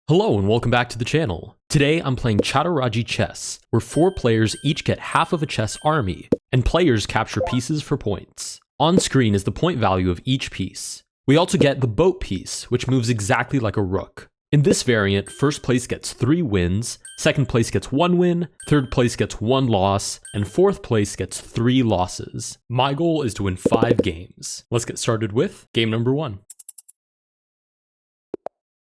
Hello and welcome back to the channel. Today I'm playing Chaturaji chess, where 4 players each get half of a chess army, and players capture pieces for points. On screen is the point value of each piece. We also get the boat piece, which moves exactly like a rook. In this variant, first place gets 3 wins, second place gets 1 win, third place gets 1 loss, and fourth place gets 3 losses. My goal is to win 5 games. Let's get started with game number 1.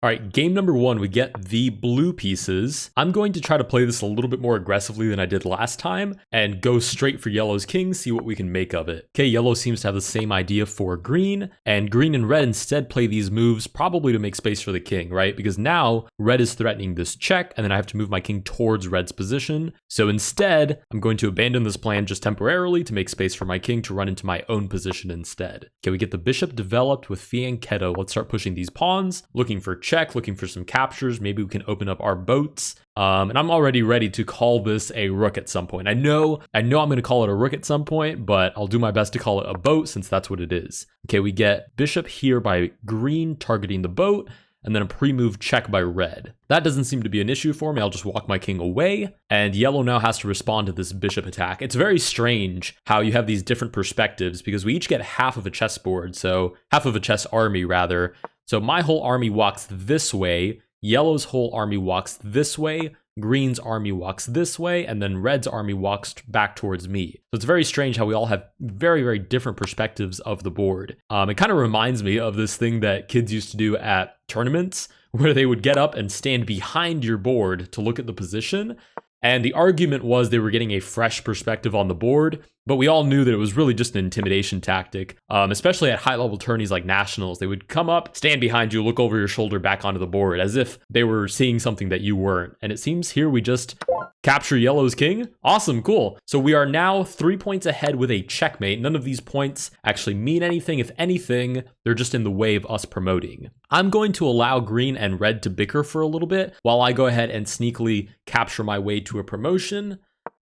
All right, game number 1, we get the blue pieces. I'm going to try to play this a little bit more aggressively than I did last time and go straight for yellow's king, see what we can make of it. Okay, yellow seems to have the same idea for green, and green and red instead play these moves probably to make space for the king, right? Because now red is threatening this check, and then I have to move my king towards red's position. So instead, I'm going to abandon this plan just temporarily to make space for my king to run into my own position instead. Okay, we get the bishop developed with fianchetto. Let's start pushing these pawns, looking for check, looking for some captures. Maybe we can open up our boats. And I'm already ready to call this a rook at some point. I know I'm going to call it a rook at some point, but I'll do my best to call it a boat since that's what it is. Okay, we get bishop here by green targeting the boat, and then a pre-move check by red. That doesn't seem to be an issue for me. I'll just walk my king away, and yellow now has to respond to this bishop attack. It's very strange how you have these different perspectives because we each get half of a chessboard, so half of a chess army rather. So my whole army walks this way, yellow's whole army walks this way, green's army walks this way, and then red's army walks back towards me. So it's very strange how we all have very, very different perspectives of the board. It kind of reminds me of this thing that kids used to do at tournaments where they would get up and stand behind your board to look at the position. And the argument was they were getting a fresh perspective on the board, but we all knew that it was really just an intimidation tactic, especially at high-level tourneys like nationals. They would come up, stand behind you, look over your shoulder back onto the board as if they were seeing something that you weren't. And it seems here we just capture yellow's king. Awesome, cool. So we are now 3 points ahead with a checkmate. None of these points actually mean anything. If anything, they're just in the way of us promoting. I'm going to allow green and red to bicker for a little bit while I go ahead and sneakily capture my way to a promotion.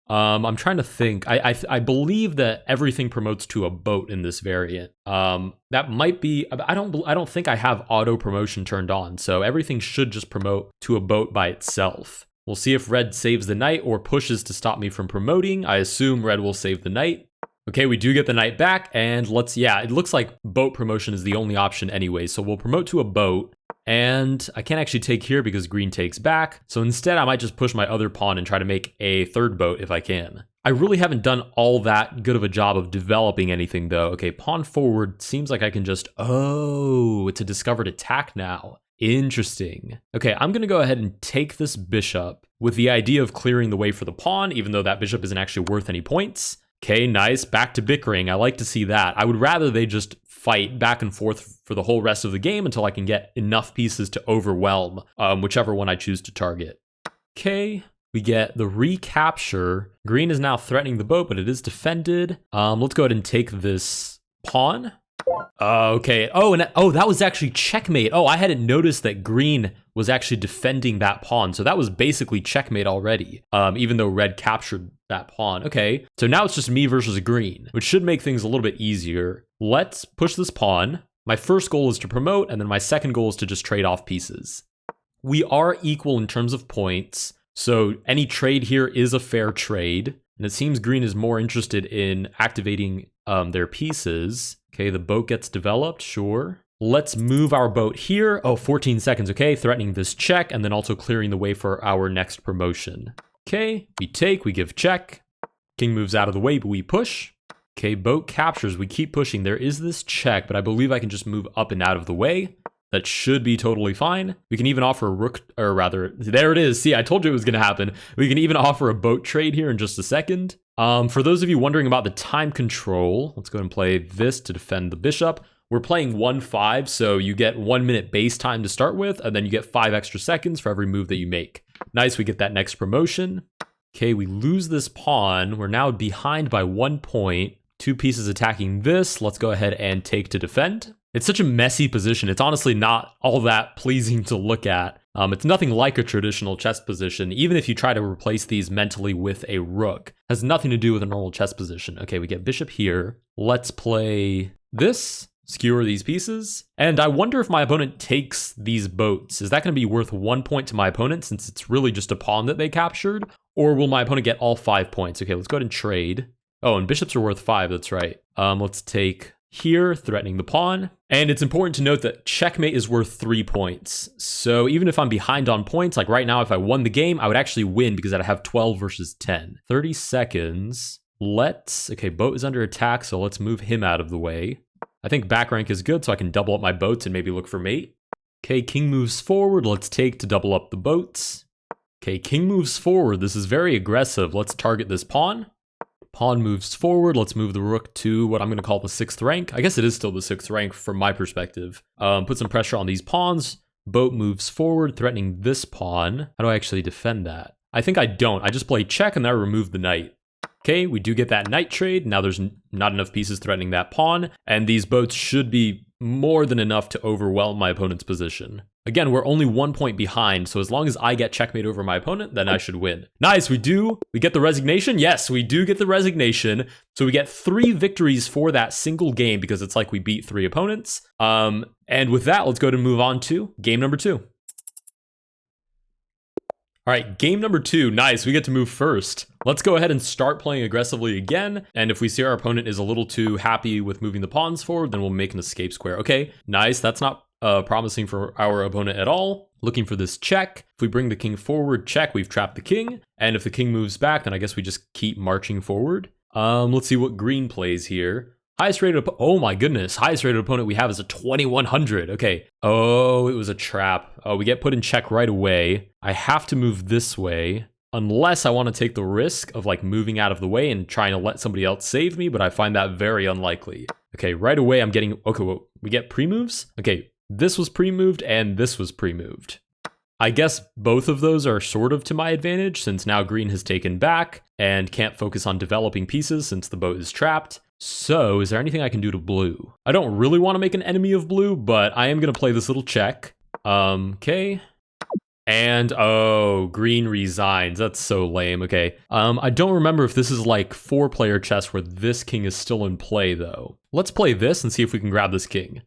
I'm trying to think. I believe that everything promotes to a boat in this variant. That might be. I don't think I have auto promotion turned on, so everything should just promote to a boat by itself. We'll see if red saves the knight or pushes to stop me from promoting. I assume red will save the knight. Okay, we do get the knight back, and it looks like boat promotion is the only option anyway, so we'll promote to a boat, and I can't actually take here because green takes back, so instead I might just push my other pawn and try to make a third boat if I can. I really haven't done all that good of a job of developing anything though. Okay, pawn forward seems like I can just, it's a discovered attack now. Interesting. Okay, I'm gonna go ahead and take this bishop with the idea of clearing the way for the pawn, even though that bishop isn't actually worth any points. Okay, nice. Back to bickering. I like to see that. I would rather they just fight back and forth for the whole rest of the game until I can get enough pieces to overwhelm whichever one I choose to target. Okay, we get the recapture. Green is now threatening the boat, but it is defended. Let's go ahead and take this pawn. Okay. That was actually checkmate. I hadn't noticed that green was actually defending that pawn. So that was basically checkmate already, even though red captured that pawn. Okay, so now it's just me versus green, which should make things a little bit easier. Let's push this pawn. My first goal is to promote, and then my second goal is to just trade off pieces. We are equal in terms of points, so any trade here is a fair trade. And it seems green is more interested in activating their pieces. Okay, the boat gets developed, sure. Let's move our boat here. 14 seconds, okay, threatening this check, and then also clearing the way for our next promotion. Okay, we take, we give check. King moves out of the way, but we push. Okay, boat captures, we keep pushing. There is this check, but I believe I can just move up and out of the way. That should be totally fine. We can even offer a rook, or rather, there it is. See, I told you it was gonna happen. We can even offer a boat trade here in just a second. For those of you wondering about the time control, let's go ahead and play this to defend the bishop. We're playing 1-5, so you get 1 minute base time to start with, and then you get 5 extra seconds for every move that you make. Nice, we get that next promotion. Okay, we lose this pawn. We're now behind by 1 point. 2 pieces attacking this. Let's go ahead and take to defend. It's such a messy position. It's honestly not all that pleasing to look at. It's nothing like a traditional chess position, even if you try to replace these mentally with a rook. It has nothing to do with a normal chess position. Okay, we get bishop here. Let's play this. skewer these pieces. And I wonder if my opponent takes these boats. Is that going to be worth 1 point to my opponent since it's really just a pawn that they captured? Or will my opponent get all 5 points? Okay, let's go ahead and trade. Oh, and bishops are worth 5, that's right. Let's take here, threatening the pawn. And it's important to note that checkmate is worth 3 points. So even if I'm behind on points, like right now, if I won the game, I would actually win because I'd have 12 versus 10. 30 seconds. Okay, boat is under attack, so let's move him out of the way. I think back rank is good, so I can double up my boats and maybe look for mate. Okay, king moves forward. Let's take to double up the boats. Okay, king moves forward. This is very aggressive. Let's target this pawn. Pawn moves forward. Let's move the rook to what I'm going to call the 6th rank. I guess it is still the 6th rank from my perspective. Put some pressure on these pawns. Boat moves forward, threatening this pawn. How do I actually defend that? I think I don't. I just play check and then I remove the knight. Okay, we do get that knight trade. Now there's not enough pieces threatening that pawn, and these boats should be more than enough to overwhelm my opponent's position. Again, we're only 1 point behind, so as long as I get checkmate over my opponent, then I should win. Nice, we get the resignation? Yes, we do get the resignation. So we get 3 victories for that single game because it's like we beat 3 opponents. And with that, let's go to move on to game number 2. All right, game number 2. Nice, we get to move first. Let's go ahead and start playing aggressively again. And if we see our opponent is a little too happy with moving the pawns forward, then we'll make an escape square. Okay, nice. That's not promising for our opponent at all. Looking for this check. If we bring the king forward, check, we've trapped the king. And if the king moves back, then I guess we just keep marching forward. Let's see what green plays here. Highest rated, oh my goodness, highest rated opponent we have is a 2100. Okay. Oh, it was a trap. Oh, we get put in check right away. I have to move this way unless I want to take the risk of like moving out of the way and trying to let somebody else save me, but I find that very unlikely. Okay, right away I'm getting, okay, well, we get pre-moves? Okay, this was pre-moved and this was pre-moved. I guess both of those are sort of to my advantage since now green has taken back and can't focus on developing pieces since the boat is trapped. So, is there anything I can do to blue? I don't really want to make an enemy of blue, but I am going to play this little check. Okay. And, oh, green resigns. That's so lame. Okay. I don't remember if this is like 4-player chess where this king is still in play, though. Let's play this and see if we can grab this king.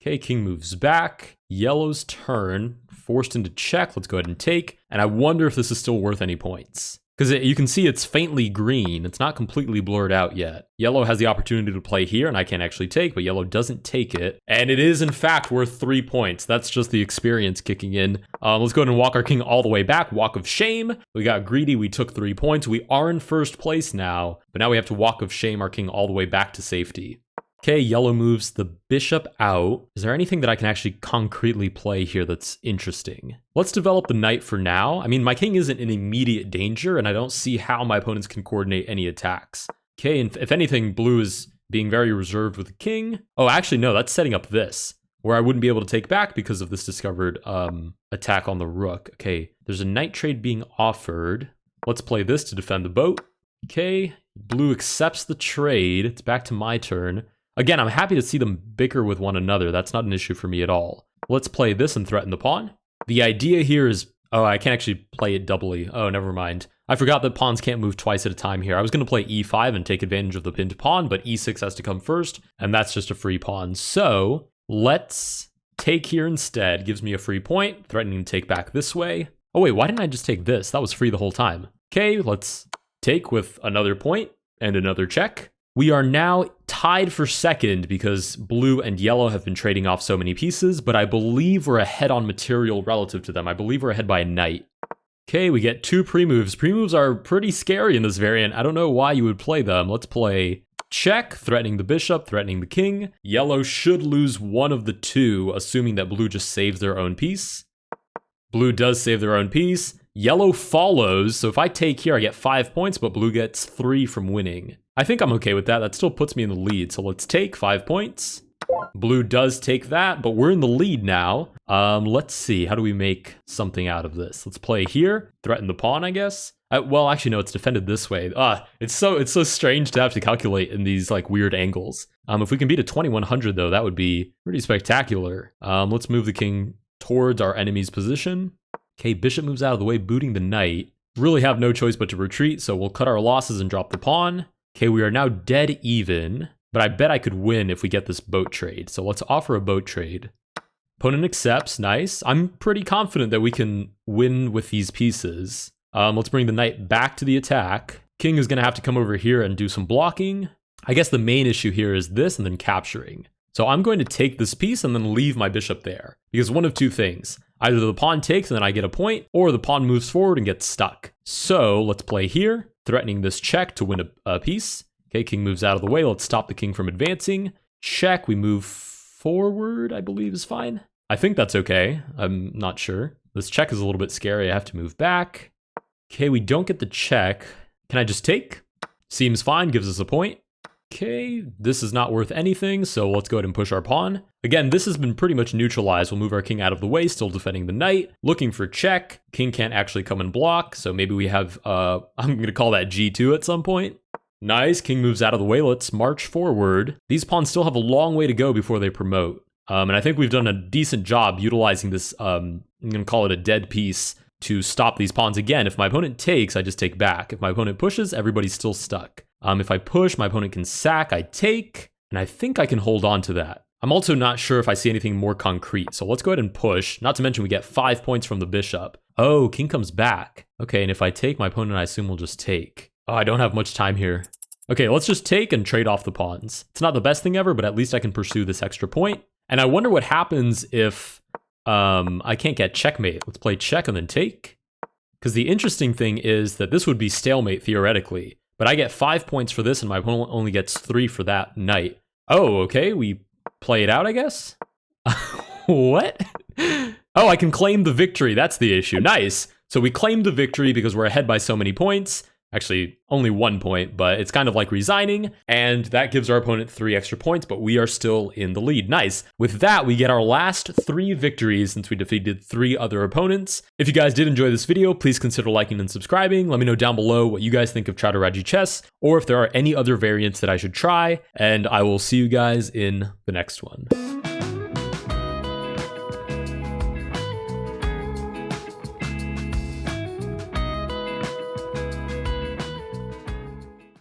Okay, king moves back. Yellow's turn. Forced into check. Let's go ahead and take. And I wonder if this is still worth any points. Because you can see it's faintly green. It's not completely blurred out yet. Yellow has the opportunity to play here, and I can't actually take, but yellow doesn't take it. And it is, in fact, worth 3 points. That's just the experience kicking in. Let's go ahead and walk our king all the way back. Walk of shame. We got greedy. We took 3 points. We are in first place now, but now we have to walk of shame our king all the way back to safety. Okay, yellow moves the bishop out. Is there anything that I can actually concretely play here that's interesting? Let's develop the knight for now. I mean, my king isn't in immediate danger, and I don't see how my opponents can coordinate any attacks. Okay, and if anything, blue is being very reserved with the king. Oh, actually, no, that's setting up this, where I wouldn't be able to take back because of this discovered attack on the rook. Okay, there's a knight trade being offered. Let's play this to defend the boat. Okay, blue accepts the trade. It's back to my turn. Again, I'm happy to see them bicker with one another. That's not an issue for me at all. Let's play this and threaten the pawn. The idea here is, oh, I can't actually play it doubly. Oh, never mind. I forgot that pawns can't move twice at a time here. I was going to play e5 and take advantage of the pinned pawn, but e6 has to come first, and that's just a free pawn. So let's take here instead. Gives me a free point, threatening to take back this way. Oh wait, why didn't I just take this? That was free the whole time. Okay, let's take with another point and another check. We are now tied for second because blue and yellow have been trading off so many pieces, but I believe we're ahead on material relative to them. I believe we're ahead by a knight. Okay, we get 2 pre-moves. Pre-moves are pretty scary in this variant. I don't know why you would play them. Let's play check, threatening the bishop, threatening the king. Yellow should lose one of the 2, assuming that blue just saves their own piece. Blue does save their own piece. Yellow follows, so if I take here, I get 5 points, but blue gets 3 from winning. I think I'm okay with that. That still puts me in the lead, so let's take 5 points. Blue does take that, but we're in the lead now. Let's see, how do we make something out of this? Let's play here, threaten the pawn, I guess. Well, actually, no, it's defended this way. It's so strange to have to calculate in these like weird angles. If we can beat a 2100 though, that would be pretty spectacular. Let's move the king towards our enemy's position. Okay, bishop moves out of the way, booting the knight. Really have no choice but to retreat, so we'll cut our losses and drop the pawn. Okay, we are now dead even, but I bet I could win if we get this boat trade. So let's offer a boat trade. Opponent accepts, nice. I'm pretty confident that we can win with these pieces. Let's bring the knight back to the attack. King is gonna have to come over here and do some blocking. I guess the main issue here is this and then capturing. So I'm going to take this piece and then leave my bishop there. Because one of two things. Either the pawn takes and then I get a point, or the pawn moves forward and gets stuck. So let's play here, threatening this check to win a piece. Okay, king moves out of the way. Let's stop the king from advancing. Check, we move forward, I believe is fine. I think that's okay. I'm not sure. This check is a little bit scary. I have to move back. Okay, we don't get the check. Can I just take? Seems fine, gives us a point. Okay, this is not worth anything, so let's go ahead and push our pawn. Again, this has been pretty much neutralized. We'll move our king out of the way, still defending the knight. Looking for check. King can't actually come and block, so maybe we have, I'm going to call that G2 at some point. Nice, king moves out of the way. Let's march forward. These pawns still have a long way to go before they promote. And I think we've done a decent job utilizing this, I'm going to call it a dead piece, to stop these pawns. Again, if my opponent takes, I just take back. If my opponent pushes, everybody's still stuck. If I push, my opponent can sack, I take, and I think I can hold on to that. I'm also not sure if I see anything more concrete, so let's go ahead and push. Not to mention we get 5 points from the bishop. Oh, king comes back. Okay, and if I take, my opponent, I assume, will just take. Oh, I don't have much time here. Okay, let's just take and trade off the pawns. It's not the best thing ever, but at least I can pursue this extra point. And I wonder what happens if I can't get checkmate. Let's play check and then take. Because the interesting thing is that this would be stalemate theoretically. But I get 5 points for this and my opponent only gets 3 for that knight. Oh, okay, we play it out, I guess? What? Oh, I can claim the victory. That's the issue. Nice. So we claimed the victory because we're ahead by so many points. Actually, only 1 point, but it's kind of like resigning, and that gives our opponent 3 extra points, but we are still in the lead. Nice. With that, we get our last 3 victories since we defeated 3 other opponents. If you guys did enjoy this video, please consider liking and subscribing. Let me know down below what you guys think of Chaturaji chess, or if there are any other variants that I should try, and I will see you guys in the next one.